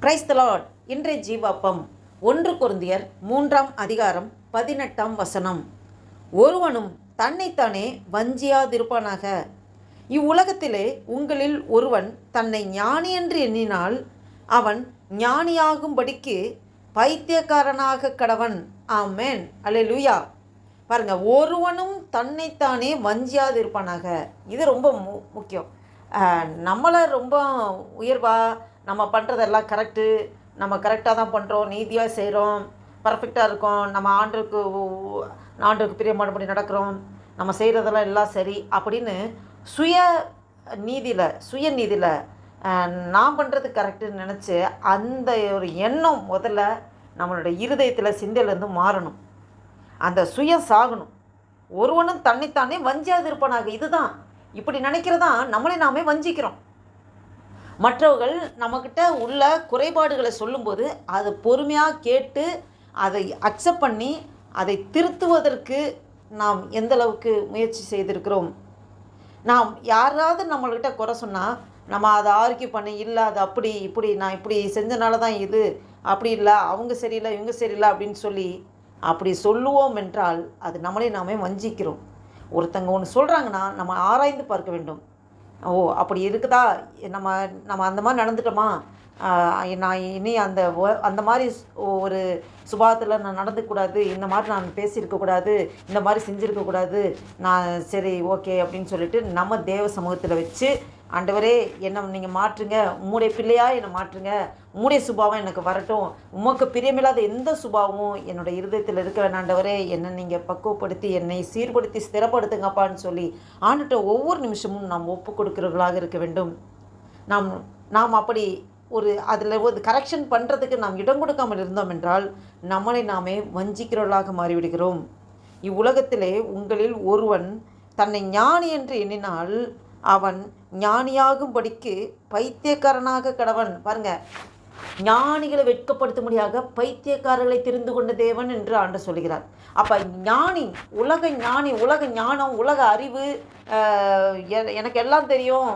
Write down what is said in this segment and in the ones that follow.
Praise the Lord. இன்றைய ஜீவாப்பம் 1 கொரிந்தியர் 3ஆம் அதிகாரம் 18ஆம் வசனம். ஒருவனும் தன்னைத்தானே வஞ்சியாதிருப்பானாக. இவ்வுலகத்திலே உங்களில் ஒருவன் தன்னை ஞானி என்று எண்ணினால் அவன் ஞானியாகும்படிக்கு பைத்தியக்காரனாக கடவன். ஆமென், அல்லேலூயா. பாருங்க, ஒருவனும் தன்னைத்தானே வஞ்சியாதிருப்பானாக. இது ரொம்ப முக்கியம். நம்மளை ரொம்ப உயர்வா நம்ம பண்ணுறதெல்லாம் கரெக்டு, நம்ம கரெக்டாக தான் பண்ணுறோம், நீதியாக செய்கிறோம், பர்ஃபெக்டாக இருக்கோம், நம்ம ஆண்டுக்கு பிரியமானபடி நடக்கிறோம், நம்ம செய்கிறதெல்லாம் எல்லாம் சரி அப்படின்னு சுயநீதியில் நான் பண்ணுறது கரெக்டுன்னு நினச்சி அந்த ஒரு எண்ணம் முதல்ல நம்மளுடைய இருதயத்தில் சிந்தையிலேருந்து மாறணும். அந்த சுயம் சாகணும். ஒருவனும் தன்னைத்தானே வஞ்சியாதிருப்பானாக. இதுதான், இப்படி நினைக்கிறதான் நம்மளே நாமே வஞ்சிக்கிறோம். மற்றவர்கள் நம்மக்கிட்ட உள்ள குறைபாடுகளை சொல்லும்போது அதை பொறுமையாக கேட்டு அதை அக்செப்ட் பண்ணி அதை திருத்துவதற்கு நாம் எந்தளவுக்கு முயற்சி செய்திருக்கிறோம். நாம் யாராவது நம்மள்கிட்ட குறை சொன்னால் நம்ம அதை ஆர்கியூ பண்ணி, இல்லை அது அப்படி இப்படி நான் இப்படி செஞ்சனால தான் இது அப்படி இல்லை, அவங்க சரியில்லை இவங்க சரியில்லை அப்படின்னு சொல்லி அப்படி சொல்லுவோம் என்றால் அது நம்மளே நாமே வஞ்சிக்கிறோம். ஒருத்தங்க ஒன்று சொல்கிறாங்கன்னா நம்ம ஆராய்ந்து பார்க்க வேண்டும். ஓ, அப்படி இருக்குதா, நம்ம அந்த மாதிரி நடந்துட்டோமா, நான் இனி அந்த மாதிரி ஒரு சுபாவத்தில் நான் நடந்துக்கூடாது, இந்த மாதிரி நான் பேசியிருக்கக்கூடாது, இந்த மாதிரி செஞ்சுருக்கக்கூடாது, நான் சரி ஓகே அப்படின்னு சொல்லிட்டு நம்ம தேவ சமூகத்தில் வச்சு, ஆண்டவரே என்னை நீங்கள் மாற்றுங்க, உம்முடைய பிள்ளையாக என்னை மாற்றுங்க, உம்முடைய சுபாவம் எனக்கு வரட்டும், உமக்கு பிரியமில்லாத எந்த சுபாவமும் என்னோடய இருதயத்தில் இருக்க வேணாண்டவரே, என்னை நீங்கள் பக்குவப்படுத்தி என்னை சீர்படுத்தி ஸ்திரப்படுத்துங்கப்பான்னு சொல்லி ஆண்டுகிட்ட ஒவ்வொரு நிமிஷமும் நாம் ஒப்பு கொடுக்கிறவர்களாக இருக்க வேண்டும். நாம் அப்படி அதில் ஒரு கரெக்ஷன் பண்ணுறதுக்கு நாம் இடம் கொடுக்காமல் இருந்தோம் என்றால் நம்மளை நாமே வஞ்சிக்கிறவர்களாக மாறிவிடுகிறோம். இவ்வுலகத்திலே உங்களில் ஒருவன் தன்னை ஞானி என்று எண்ணினால் அவன் ஞானியாகும்படிக்கு பைத்தியக்காரனாக கடவன். பாருங்க, ஞானிகளை வெட்கப்படுத்தும்படியாக பைத்தியக்காரர்களை தெரிந்து கொண்ட தேவன் என்று ஆண்டவர் சொல்கிறார். அப்போ ஞானி, உலக ஞானி, உலக ஞானம், உலக அறிவு, எனக்கு எல்லாம் தெரியும்,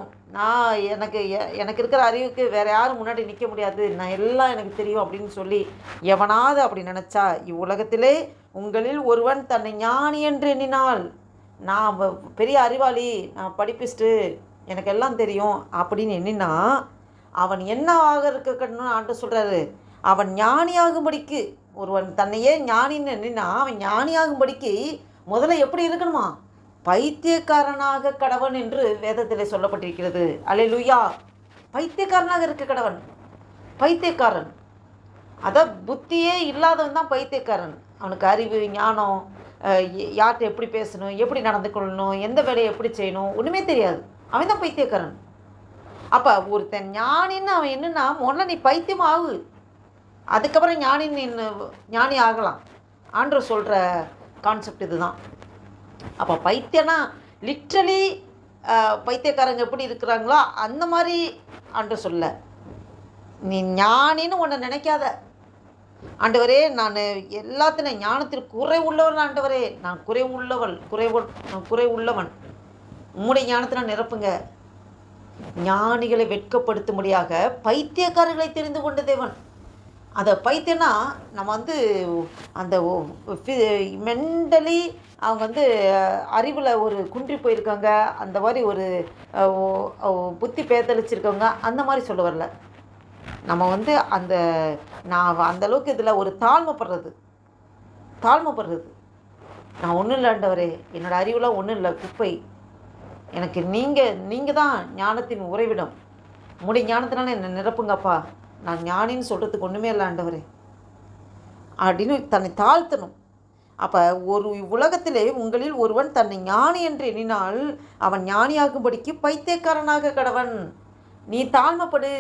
எனக்கு இருக்கிற அறிவுக்கு வேறு யாரும் முன்னாடி நிற்க முடியாது, நான் எல்லாம் எனக்கு தெரியும் அப்படின்னு சொல்லி எவனாவது அப்படி நினச்சா, இவ்வுலகத்திலே உங்களில் ஒருவன் தன்னை ஞானி என்று எண்ணினால், நான் பெரிய அறிவாளி, நான் படிப்பிஸ்ட்டு, எனக்கு எல்லாம் தெரியும் அப்படின்னு எண்ணினா அவன் என்ன ஆக இருக்கணும்னு ஆண்டவர் சொல்கிறாரு. அவன் ஞானியாகும்படிக்கு, ஒருவன் தன்னையே ஞானின்னு எண்ணினா அவன் ஞானியாகும்படிக்கு முதல்ல எப்படி இருக்கணுமா, பைத்தியக்காரனாக கடவன் என்று வேதத்தில் சொல்லப்பட்டிருக்கிறது. அல்லேலூயா. பைத்தியக்காரனாக இருக்க கடவன். பைத்தியக்காரன் அதான் புத்தியே இல்லாதவன் தான் பைத்தியக்காரன். அவனுக்கு அறிவு, ஞானம், யார்கிட்ட எப்படி பேசணும், எப்படி நடந்து கொள்ளணும், எந்த வேலையை எப்படி செய்யணும், ஒன்றுமே தெரியாது. அவன் தான் பைத்தியக்காரன். அப்போ ஒருத்தன் ஞானின்னு அவன் என்னன்னா, முதல்ல நீ பைத்தியம் ஆகு, அதுக்கப்புறம் ஞானி ஆகலாம். ஆண்டவர் சொல்கிற கான்செப்ட் இதுதான். அப்போ பைத்தியனா லிட்ரலி பைத்தியக்காரங்க எப்படி இருக்கிறாங்களோ அந்த மாதிரி ஆண்டவர் சொல்ல. நீ ஞானின்னு ஒன்று நினைக்காத. ஆண்டவரே, நான் எல்லாத்திலும் ஞானத்தில் குறை உள்ளவன், ஆண்டவரே நான் குறை உள்ளவன், உம்முடைய ஞானத்தில் நிரப்புங்க. ஞானிகளை வெட்கப்படுத்தும்படியாக பைத்தியக்காரர்களை தெரிந்து கொண்ட தேவன். அந்த பைத்தியனா நம்ம அந்த மென்டலி அவங்க அறிவில் ஒரு குன்றி போயிருக்காங்க, அந்த மாதிரி ஒரு புத்தி பேதளிச்சிருக்கவங்க, அந்த மாதிரி சொல்ல வரல. நம்ம நான் அந்தளவுக்கு இதில் ஒரு தாழ்மைப்படுறது. நான் ஒன்றும் இல்லை ஆண்டவரே, என்னோடய அறிவுலாம் ஒன்றும் இல்லை, குப்பை, எனக்கு நீங்கள் தான் ஞானத்தின் உறைவிடம், உங்களுடைய ஞானத்தினால என்னை நிரப்புங்கப்பா, நான் ஞானின்னு சொல்கிறதுக்கு ஒன்றுமே இல்லை ஆண்டவரே அப்படின்னு தன்னை தாழ்த்தணும். அப்போ ஒரு உலகத்திலே உங்களில் ஒருவன் தன்னை ஞானி என்று எண்ணினால் அவன் ஞானியாகும்படிக்கு பைத்தியக்காரனாக கடவன். நீ தாழ்மைப்படு.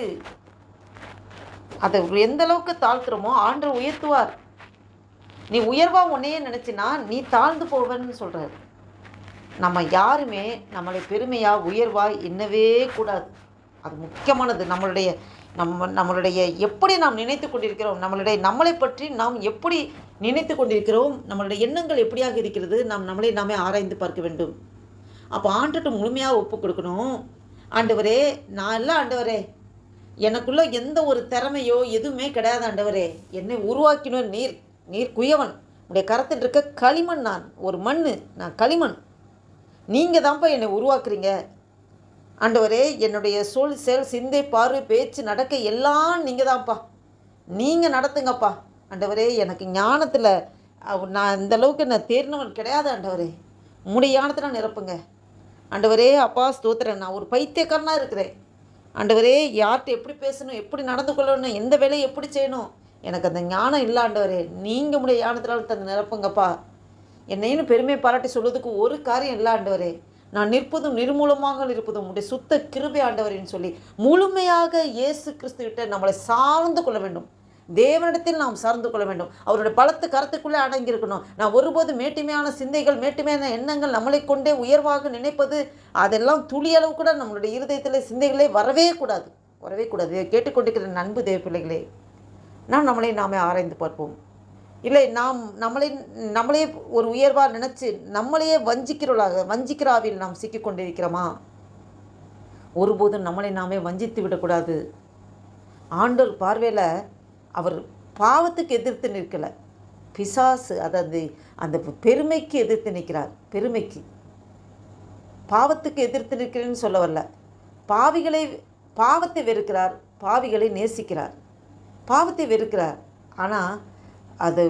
அதை எந்த அளவுக்கு தாழ்த்துறோமோ ஆண்டவர் உயர்த்துவார். நீ உயர்வாக உன்னையே நினச்சினா நீ தாழ்ந்து போவன்னு சொல்கிறார். நம்ம யாருமே நம்மளை பெருமையாக உயர்வாக எண்ணவே கூடாது. அது முக்கியமானது. நம்மளுடைய எப்படி நாம் நினைத்து கொண்டிருக்கிறோம், நம்மளை பற்றி நாம் எப்படி நினைத்து கொண்டிருக்கிறோம், நம்மளுடைய எண்ணங்கள் எப்படியாக இருக்கிறது, நம்மளை நாமே ஆராய்ந்து பார்க்க வேண்டும். அப்போ ஆண்டவர்கிட்ட முழுமையாக ஒப்பு கொடுக்கணும். ஆண்டவரே, நான் இல்லை ஆண்டவரே, எனக்குள்ள எந்த ஒரு திறமையோ எதுவுமே கிடையாது ஆண்டவரே. என்னை உருவாக்கினோர் நீர். நீர் குயவன். உடைய கரத்தில் இருக்க களிமண் நான். ஒரு மண். நான் களிமண். நீங்கள் தான்ப்பா என்னை உருவாக்குறீங்க ஆண்டவரே. என்னுடைய சொல், செயல், சிந்தை, பார்வை, பேச்சு, நடக்க எல்லாம் நீங்கள் தான்ப்பா. நீங்கள் நடத்துங்கப்பா ஆண்டவரே. எனக்கு ஞானத்தில் நான் இந்தளவுக்கு நான் தேர்ந்தவன் கிடையாது ஆண்டவரே. உம்முடைய ஞானத்தில் நிரப்புங்க ஆண்டவரே. அப்பா ஸ்தோத்திரம். நான் ஒரு பைத்தியக்காரனாக இருக்கிறேன் ஆண்டவரே. யார்கிட்ட எப்படி பேசணும், எப்படி நடந்து கொள்ளணும், எந்த வேலையை எப்படி செய்யணும், எனக்கு அந்த ஞானம் இல்லை ஆண்டவரே. நீங்கள் உடைய ஞானத்தினால் தந்து நிரப்புங்கப்பா. என்னைன்னு பெருமை பாராட்டி சொல்வதுக்கு ஒரு காரியம் இல்லை ஆண்டவரே. நான் நிற்பதும் நிர்மூலமாக இருப்பதும் உடைய சுத்த கிருபை ஆண்டவரேன்னு சொல்லி முழுமையாக இயேசு கிறிஸ்துவிட்ட நம்மளை சார்ந்து கொள்ள வேண்டும். தேவனிடத்தில் நாம் சார்ந்து கொள்ள வேண்டும். அவருடைய பலத்து கருத்துக்குள்ளே அடங்கியிருக்கணும். நான் ஒருபோது மேட்டுமையான சிந்தைகள், மேட்டுமையான எண்ணங்கள், நம்மளை கொண்டே உயர்வாக நினைப்பது, அதெல்லாம் துளியளவு கூட நம்மளுடைய இருதயத்தில் சிந்தைகளே வரவே கூடாது. இதை கேட்டுக்கொண்டிருக்கிற அன்பு தேவ பிள்ளைகளே, நாமே ஆராய்ந்து பார்ப்போம். இல்லை, நம்மளே ஒரு உயர்வாக நினச்சி நம்மளையே வஞ்சிக்கிறாவில் நாம் சிக்கிக்கொண்டிருக்கிறோமா? ஒருபோதும் நம்மளை நாமே வஞ்சித்து விடக்கூடாது. ஆண்டவர் பார்வையில் அவர் பாவத்துக்கு எதிர்த்து நிற்கலை, பிசாசு, அதாவது அந்த பெருமைக்கு எதிர்த்து நிற்கிறார். பாவத்துக்கு எதிர்த்து நிற்கிறேன்னு சொல்ல வரல. பாவத்தை வெறுக்கிறார், பாவிகளை நேசிக்கிறார். பாவத்தை வெறுக்கிறார், ஆனால் அது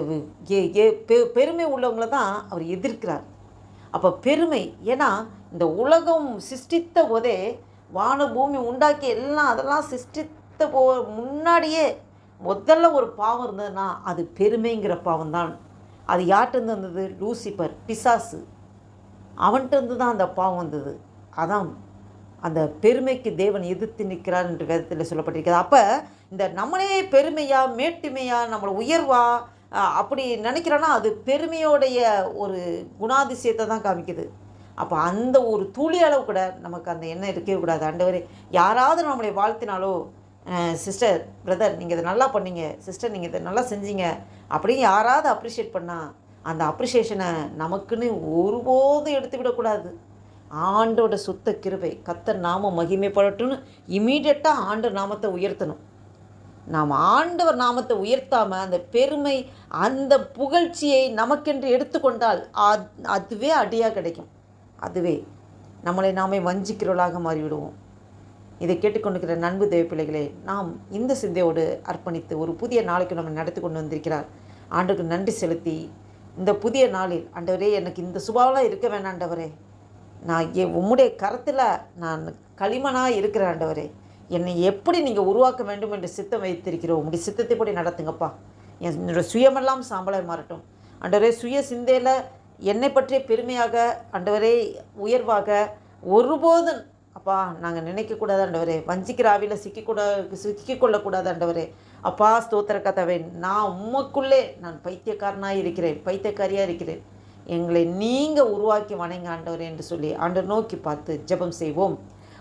பெருமை உள்ளவங்களை தான் அவர் எதிர்க்கிறார். அப்போ பெருமை, ஏன்னா இந்த உலகம் சிருஷ்டித்த போதே, வான பூமி உண்டாக்கி எல்லாம் அதெல்லாம் சிருஷ்டித்த முன்னாடியே முதல்ல ஒரு பாவம் இருந்ததுன்னா அது பெருமைங்கிற பாவம் தான். அது யார்கிட்ட வந்தது? லூசிபர், பிசாசு. அவன்கிட்ட தான் அந்த பாவம் வந்தது. அதான் அந்த பெருமைக்கு தேவன் எதிர்த்து நிற்கிறார் என்று வேதத்தில் சொல்லப்பட்டிருக்கிறது. அப்போ இந்த நம்மளே பெருமையா, மேட்டுமையா, நம்மளை உயர்வா அப்படி நினைக்கிறோன்னா அது பெருமையோடைய ஒரு குணாதிசயத்தை தான் காமிக்குது. அப்போ அந்த ஒரு துளி அளவு கூட நமக்கு அந்த எண்ணம் இருக்கவே கூடாது. ஆண்டவரே, யாராவது நம்மளை வாழ்த்தினாலோ, சிஸ்டர், பிரதர், நீங்கள் இதை நல்லா பண்ணீங்க, சிஸ்டர் நீங்கள் இதை நல்லா செஞ்சீங்க அப்படின்னு யாராவது அப்ரிஷியேட் பண்ணால் அந்த அப்ரிஷியேஷனை நமக்குன்னு ஒருபோதும் எடுத்து விடக்கூடாது. ஆண்டோட சுத்த கிருபை, கர்த்தர் நாமம் மகிமைப்படட்டும்னு இமீடியட்டாக ஆண்டவர் நாமத்தை உயர்த்தணும். நாம் ஆண்டவர் நாமத்தை உயர்த்தாமல் அந்த பெருமை, அந்த புகழ்ச்சியை நமக்கென்று எடுத்துக்கொண்டால் அதுவே அடியாக கிடைக்கும். அதுவே நம்மளை நாமே வஞ்சிக்கிறவர்களாக மாறிவிடுவோம். இதை கேட்டுக்கொண்டிருக்கிற நண்பு தேவ பிள்ளைகளே, நாம் இந்த சிந்தையோடு அர்ப்பணித்து ஒரு புதிய நாளைக்கு நம்ம நடத்தி கொண்டு வந்திருக்கிறார். ஆண்டுக்கு நன்றி செலுத்தி இந்த புதிய நாளில், ஆண்டவரே எனக்கு இந்த சுபாவெலாம் இருக்க வேணாம் ஆண்டவரே, நான் உம்முடைய கரத்தில் நான் களிமனாக இருக்கிறேன் ஆண்டவரே, என்னை எப்படி நீங்கள் உருவாக்க வேண்டும் என்று சித்தம் வைத்திருக்கிறோம், உங்களுடைய சித்தத்தைப்படி நடத்துங்கப்பா. என்னோட சுயமெல்லாம் சாம்பலாக மாறட்டும் ஆண்டவரே. சுய சிந்தையில் என்னை பற்றிய பெருமையாக ஆண்டவரே, உயர்வாக ஒருபோதும் அப்பா நாங்கள் நினைக்கக்கூடாது ஆண்டவரே. வஞ்சிக்கிற ஆவியில் சிக்கிக்கொள்ளக்கூடாது ஆண்டவரே. அப்பா ஸ்தோத்திர கர்த்தாவே, நான் உமக்குள்ளே நான் பைத்தியக்காரனாக இருக்கிறேன், பைத்தியக்காரியாக இருக்கிறேன், எங்களை நீங்கள் உருவாக்கி வணங்க ஆண்டவரே என்று சொல்லி ஆண்டவர் நோக்கி பார்த்து ஜெபம் செய்வோம்.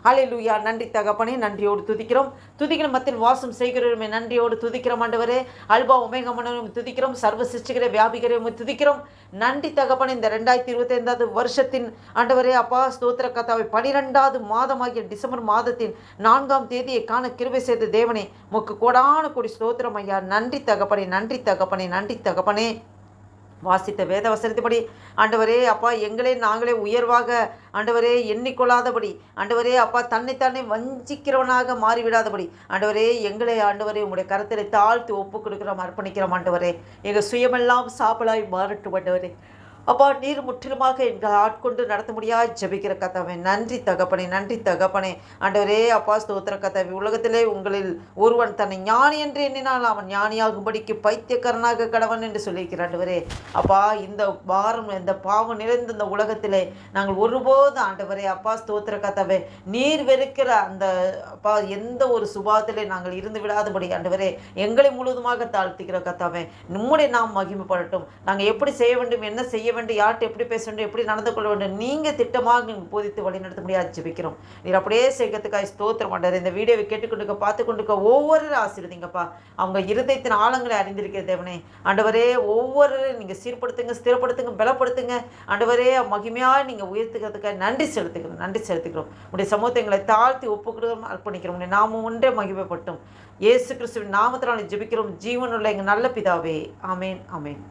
ஹல்லேலூயா. நன்றி தகப்பனே, நன்றியோடு துதிக்கிறோம். துதிக்கிற மத்தியில் வாசம் செய்கிறோமே, நன்றியோடு துதிக்கிறோம் ஆண்டவரே. அல்பா உமேகா மன்னரும் துதிக்கிறோம், சர்வ சிருஷ்டிகரே வியாபிகரே துதிக்கிறோம். நன்றி தகப்பனே, இந்த 2025 வருஷத்தின் ஆண்டவரே அப்பா ஸ்தோத்திர கர்த்தாவே, 12வது மாதமாகிய டிசம்பர் மாதத்தின் 4ஆம் தேதியை காண கிருபை செய்த தேவனே, உமக்கு கோடான கோடி ஸ்தோத்திரம் ஐயா. நன்றி தகப்பனே, நன்றி தகப்பனே, நன்றி தகப்பனே. வாசித்த வேத வசனத்தின்படி ஆண்டவரே அப்பா, எங்களே நாங்களே உயர்வாக ஆண்டவரே எண்ணிக்கொள்ளாதபடி, ஆண்டவரே அப்பா தன்னைத்தானே வஞ்சிக்கிறவனாக மாறிவிடாதபடி ஆண்டவரே, எங்களை ஆண்டவரே உங்களுடைய கரத்தில் தாழ்த்தி ஒப்பு கொடுக்கிறோம், அர்ப்பணிக்கிறோம் ஆண்டவரே. எங்கள் சுயமெல்லாம் சாப்பலாய் மாறட்டும் ஆண்டவரே. அப்பா, நீர் முற்றிலுமாக எங்கள் ஆட்கொண்டு நடத்த முடியாது ஜெபிக்கிற கர்த்தாவே, நன்றி தகப்பனே, நன்றி தகப்பனே. ஆண்டவரே அப்பா ஸ்தோத்திர கர்த்தாவே, உலகத்திலே உங்களில் ஒருவன் தன்னை ஞானி என்று எண்ணினால் அவன் ஞானியாகும்படிக்கு பைத்தியக்காரனாக கடவன் என்று சொல்லியிருக்கிற ஆண்டவரே. அப்பா, இந்த வாரம் இந்த பாவம் நிறைந்த இந்த உலகத்திலே நாங்கள் ஒருபோது ஆண்டவரே அப்பா ஸ்தோத்திர கர்த்தாவே, நீர் வெறுக்கிற அந்த அப்பா எந்த ஒரு சுபாவத்திலே நாங்கள் இருந்து விடாதபடி ஆண்டவரே எங்களை முழுவதுமாக தாழ்த்திக்கிற கர்த்தாவே, நம்முடைய நாம் மகிமைப்படட்டும். நாங்கள் எப்படி செய்ய வேண்டும், என்ன செய்ய வேண்டும், யார்கிட்ட எப்படி பேச வேண்டும், எப்படி நடந்து கொள்ள வேண்டும், நீங்கள் திட்டமாக நீங்கள் போதித்து வழி நடத்த முடியாது ஜெபிக்கிறோம். நீர் அப்படியே செய்கிறதுக்காக ஸ்தோத்திரம் ஆண்டவரே. இந்த வீடியோவை கேட்டுக்கொண்டுக்க பார்த்து கொண்டுக்க ஒவ்வொரு ஆசீர்வதிங்கப்பா. அவங்க இருதயத்தின் ஆழங்களை அறிந்திருக்கிற தேவனே ஆண்டவரே, ஒவ்வொரு நீங்கள் சீர்படுத்துங்க, ஸ்திரப்படுத்துங்க, பலப்படுத்துங்க ஆண்டவரே. மகிமையாக நீங்கள் உயர்த்துக்கிறதுக்காக நன்றி செலுத்துகிறோம். உடைய சமூகத்தை எங்களை தாழ்த்தி ஒப்புக்கிறோம், அர்ப்பணிக்கிறோம். நாமும் ஒன்றே மகிமைப்பட்டோம். இயேசு கிறிஸ்துவின் நாமத்தினால் ஜெபிக்கிறோம் ஜீவனுள்ள எங்கள் நல்ல பிதாவே. ஆமேன், ஆமேன்.